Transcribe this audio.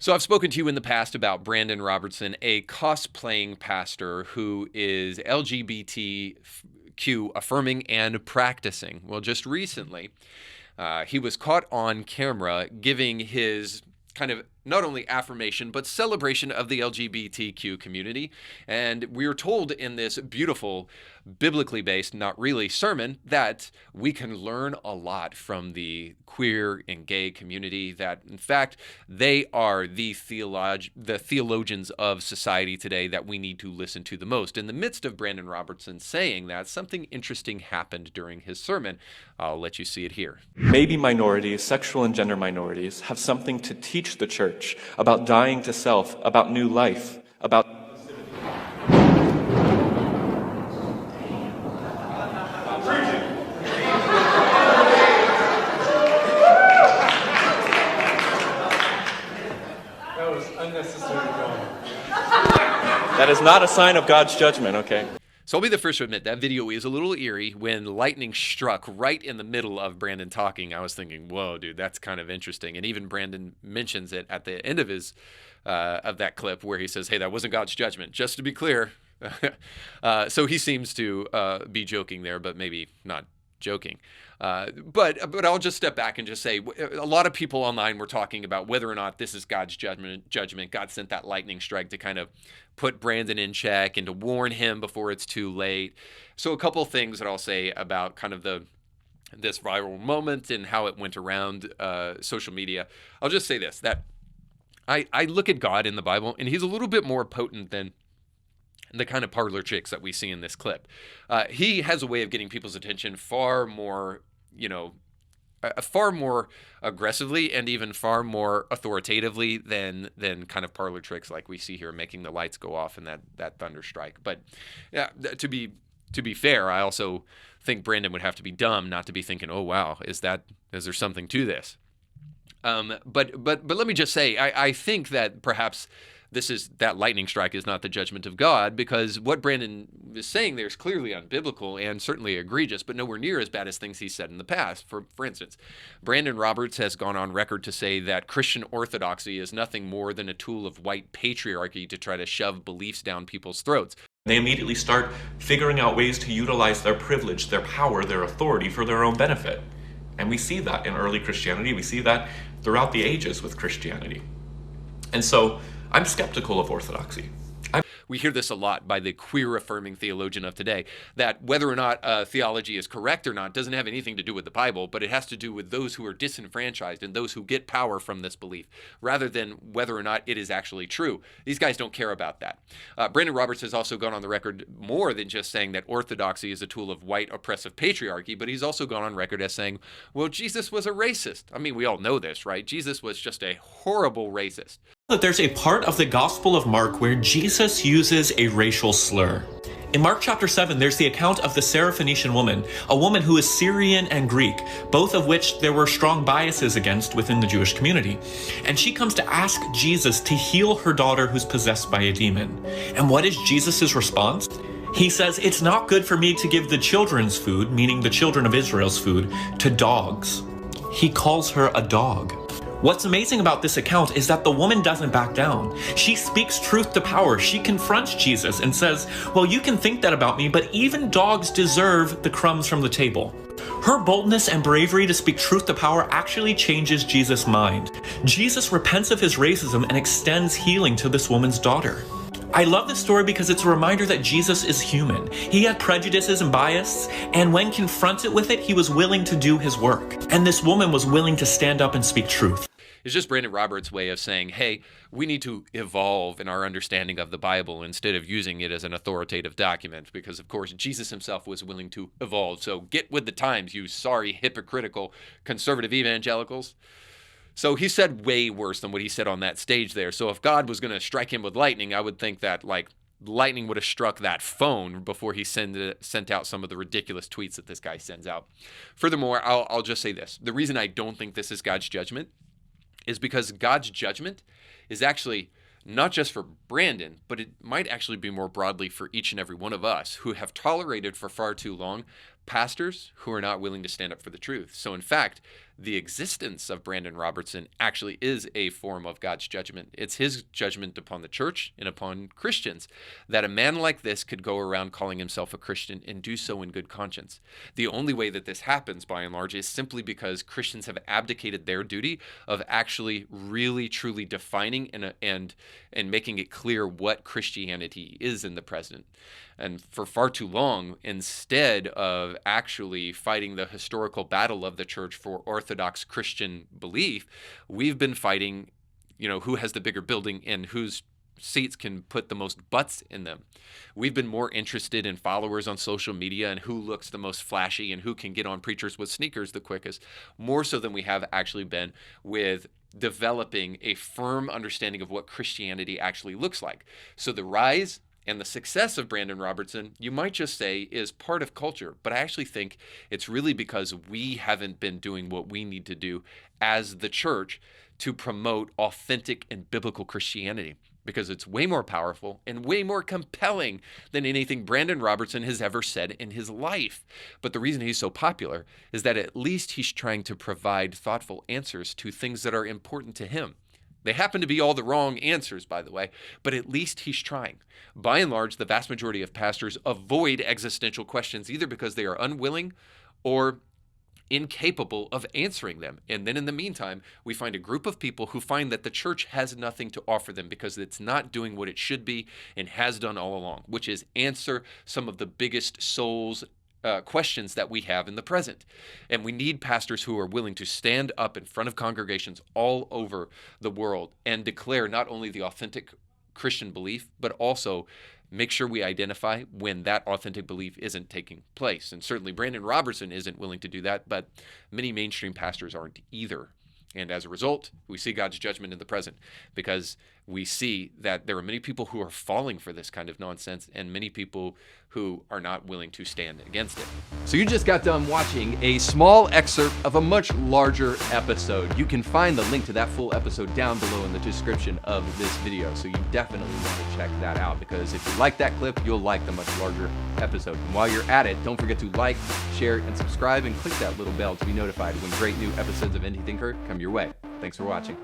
So I've spoken to you in the past about Brandon Robertson, a cosplaying pastor who is LGBTQ affirming and practicing. Well, just recently, he was caught on camera giving his kind of not only affirmation, but celebration of the LGBTQ community. And we are told in this beautiful, biblically based, not really sermon, that we can learn a lot from the queer and gay community, that in fact, they are the theologians of society today that we need to listen to the most. In the midst of Brandon Robertson saying that, something interesting happened during his sermon. I'll let you see it here. Maybe minorities, sexual and gender minorities, have something to teach the church about dying to self, about new life, about That was unnecessary drama. That is not a sign of God's judgment, okay? So I'll be the first to admit that video is a little eerie. When lightning struck right in the middle of Brandon talking, I was thinking, whoa, dude, that's kind of interesting. And even Brandon mentions it at the end of his of that clip where he says, hey, that wasn't God's judgment, just to be clear. So he seems to be joking there, but maybe not joking. But I'll just step back and just say a lot of people online were talking about whether or not this is God's judgment. God sent that lightning strike to kind of put Brandon in check and to warn him before it's too late. So a couple of things that I'll say about kind of this viral moment and how it went around social media. I'll just say this, that I look at God in the Bible and he's a little bit more potent than the kind of parlor tricks that we see in this clip. He has a way of getting people's attention far more, far more aggressively and even far more authoritatively than kind of parlor tricks like we see here, making the lights go off and that thunder strike. But yeah, to be fair, I also think Brandon would have to be dumb not to be thinking, oh wow, is there something to this? But let me just say, I think that perhaps that lightning strike is not the judgment of God, because what Brandon is saying there is clearly unbiblical and certainly egregious, but nowhere near as bad as things he said in the past. For instance, Brandon Roberts has gone on record to say that Christian orthodoxy is nothing more than a tool of white patriarchy to try to shove beliefs down people's throats. They immediately start figuring out ways to utilize their privilege, their power, their authority for their own benefit. And we see that in early Christianity. We see that throughout the ages with Christianity. And so I'm skeptical of orthodoxy. We hear this a lot by the queer-affirming theologian of today, that whether or not theology is correct or not doesn't have anything to do with the Bible, but it has to do with those who are disenfranchised and those who get power from this belief, rather than whether or not it is actually true. These guys don't care about that. Brandon Roberts has also gone on the record more than just saying that orthodoxy is a tool of white oppressive patriarchy, but he's also gone on record as saying, well, Jesus was a racist. I mean, we all know this, right? Jesus was just a horrible racist. That there's a part of the Gospel of Mark where Jesus uses a racial slur. In Mark chapter 7, there's the account of the Syrophoenician woman, a woman who is Syrian and Greek, both of which there were strong biases against within the Jewish community. And she comes to ask Jesus to heal her daughter who's possessed by a demon. And what is Jesus' response? He says, it's not good for me to give the children's food, meaning the children of Israel's food, to dogs. He calls her a dog. What's amazing about this account is that the woman doesn't back down. She speaks truth to power. She confronts Jesus and says, well, you can think that about me, but even dogs deserve the crumbs from the table. Her boldness and bravery to speak truth to power actually changes Jesus' mind. Jesus repents of his racism and extends healing to this woman's daughter. I love this story because it's a reminder that Jesus is human. He had prejudices and bias, and when confronted with it, he was willing to do his work. And this woman was willing to stand up and speak truth. It's just Brandon Roberts' way of saying, hey, we need to evolve in our understanding of the Bible instead of using it as an authoritative document, because, of course, Jesus himself was willing to evolve. So get with the times, you sorry, hypocritical, conservative evangelicals. So he said way worse than what he said on that stage there. So if God was going to strike him with lightning, I would think that, lightning would have struck that phone before he sent out some of the ridiculous tweets that this guy sends out. Furthermore, I'll just say this. The reason I don't think this is God's judgment is because God's judgment is actually not just for Brandon, but it might actually be more broadly for each and every one of us who have tolerated for far too long pastors who are not willing to stand up for the truth. So in fact, the existence of Brandon Robertson actually is a form of God's judgment. It's his judgment upon the church and upon Christians, that a man like this could go around calling himself a Christian and do so in good conscience. The only way that this happens, by and large, is simply because Christians have abdicated their duty of actually really truly defining and making it clear what Christianity is in the present. And for far too long, instead of actually fighting the historical battle of the church for Orthodox Christian belief, we've been fighting, who has the bigger building and whose seats can put the most butts in them. We've been more interested in followers on social media and who looks the most flashy and who can get on preachers with sneakers the quickest, more so than we have actually been with developing a firm understanding of what Christianity actually looks like. So the rise and the success of Brandon Robertson, you might just say, is part of culture. But I actually think it's really because we haven't been doing what we need to do as the church to promote authentic and biblical Christianity, because it's way more powerful and way more compelling than anything Brandon Robertson has ever said in his life. But the reason he's so popular is that at least he's trying to provide thoughtful answers to things that are important to him. They happen to be all the wrong answers, by the way, but at least he's trying. By and large, the vast majority of pastors avoid existential questions either because they are unwilling or incapable of answering them. And then in the meantime, we find a group of people who find that the church has nothing to offer them because it's not doing what it should be and has done all along, which is answer some of the biggest souls questions that we have in the present. And we need pastors who are willing to stand up in front of congregations all over the world and declare not only the authentic Christian belief, but also make sure we identify when that authentic belief isn't taking place. And certainly Brandon Robertson isn't willing to do that, but many mainstream pastors aren't either. And as a result, we see God's judgment in the present because we see that there are many people who are falling for this kind of nonsense and many people who are not willing to stand against it. So you just got done watching a small excerpt of a much larger episode. You can find the link to that full episode down below in the description of this video. So you definitely want to check that out because if you like that clip, you'll like the much larger episode. And while you're at it, don't forget to like, share, and subscribe and click that little bell to be notified when great new episodes of Indie Thinker come your way. Thanks for watching.